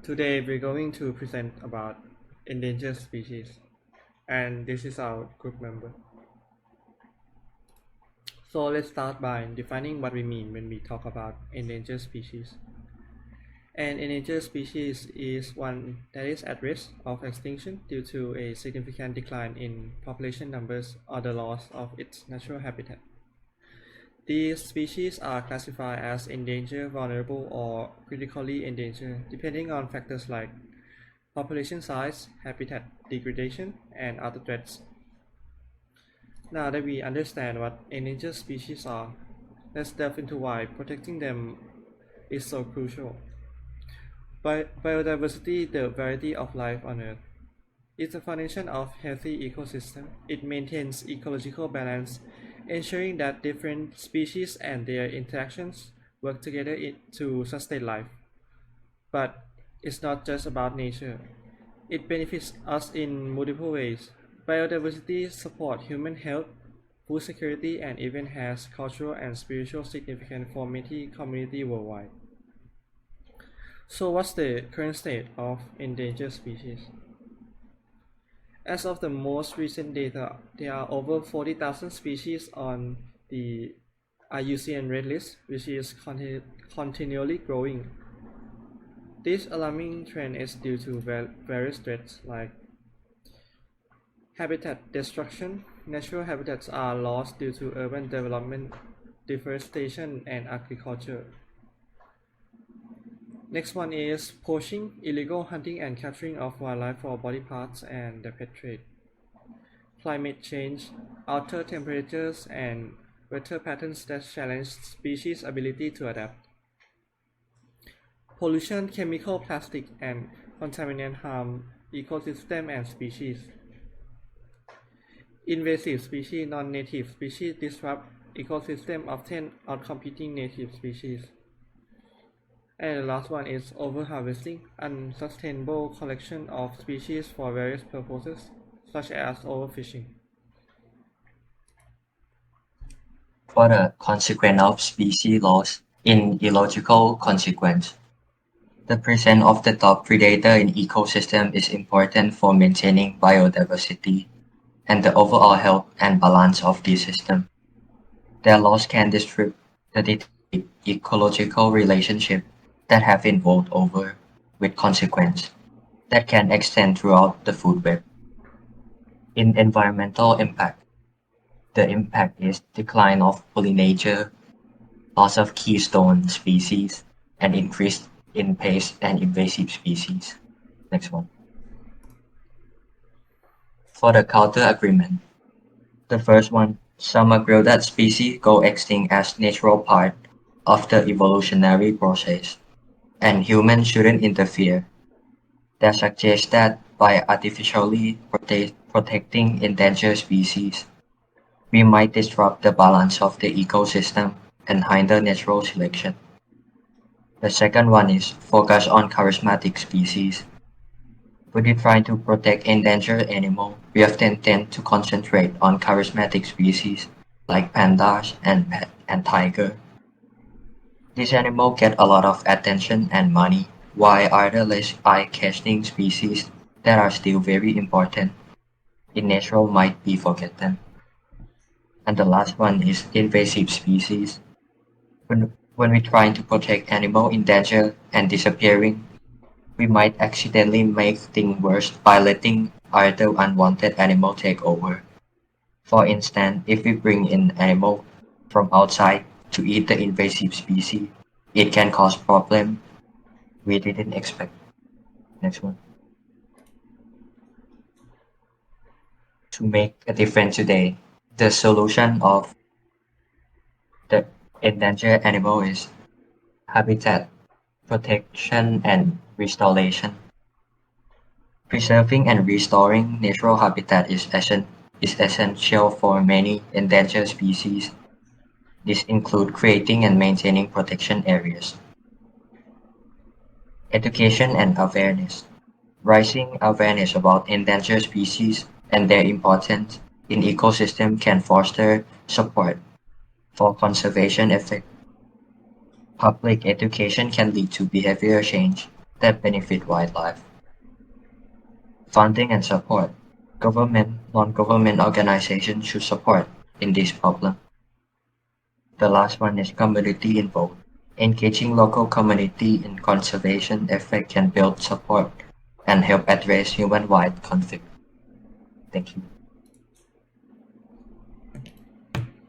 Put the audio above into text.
Today we're going to present about endangered species, and this is our group member. So let's start by defining what we mean when we talk about endangered species. An endangered species is one that is at risk of extinction due to a significant decline in population numbers or the loss of its natural habitat. These species are classified as endangered, vulnerable, or critically endangered depending on factors like population size, habitat degradation, and other threats. Now that we understand what endangered species are, let's delve into why protecting them is so crucial. Biodiversity, the variety of life on Earth, is the foundation of healthy ecosystem. It maintains ecological balance, ensuring that different species and their interactions work together to sustain life. But it's not just about nature. It benefits us in multiple ways. Biodiversity supports human health, food security, and even has cultural and spiritual significance for many communities worldwide. So what's the current state of endangered species? As of the most recent data, there are over 40,000 species on the IUCN Red List, which is continually growing. This alarming trend is due to various threats like habitat destruction. Natural habitats are lost due to urban development, deforestation, and agriculture. Next one is poaching, illegal hunting and capturing of wildlife for body parts, and the pet trade. Climate change, altered temperatures, and weather patterns that challenge species' ability to adapt. Pollution, chemical, plastic, and contaminant harm ecosystem and species. Invasive species, non-native species disrupt ecosystem, often outcompeting native species. And the last one is overharvesting, unsustainable collection of species for various purposes, such as overfishing. For the consequence of species loss in ecological consequence. The presence of the top predator in ecosystem is important for maintaining biodiversity and the overall health and balance of the system. Their loss can disrupt the ecological relationship that have evolved over with consequence that can extend throughout the food web. In environmental impact, the impact is decline of pollinator, loss of keystone species, and increase in pest and invasive species. Next one. For the counter agreement, the first one, some agree that species go extinct as natural part of the evolutionary process, and humans shouldn't interfere. That suggests that by artificially protecting endangered species, we might disrupt the balance of the ecosystem and hinder natural selection. The second one is focus on charismatic species. When we try to protect endangered animals, we often tend to concentrate on charismatic species like pandas and tiger. These animals get a lot of attention and money, while other less eye-catching species that are still very important in nature might be forgotten. And the last one is invasive species. When we try to protect animals in danger and disappearing, we might accidentally make things worse by letting other unwanted animals take over. For instance, if we bring in animals from outside to eat the invasive species, it can cause problems we didn't expect. Next one. To make a difference today, the solution of the endangered animal is habitat protection and restoration. Preserving and restoring natural habitat is essential for many endangered species. This includes creating and maintaining protection areas. Education and awareness. Raising awareness about endangered species and their importance in ecosystem can foster support for conservation efforts. Public education can lead to behavior change that benefit wildlife. Funding and support. Government, non-government organizations should support in this problem. The last one is community involved. Engaging local community in conservation effort can build support and help address human-wide conflict. Thank you.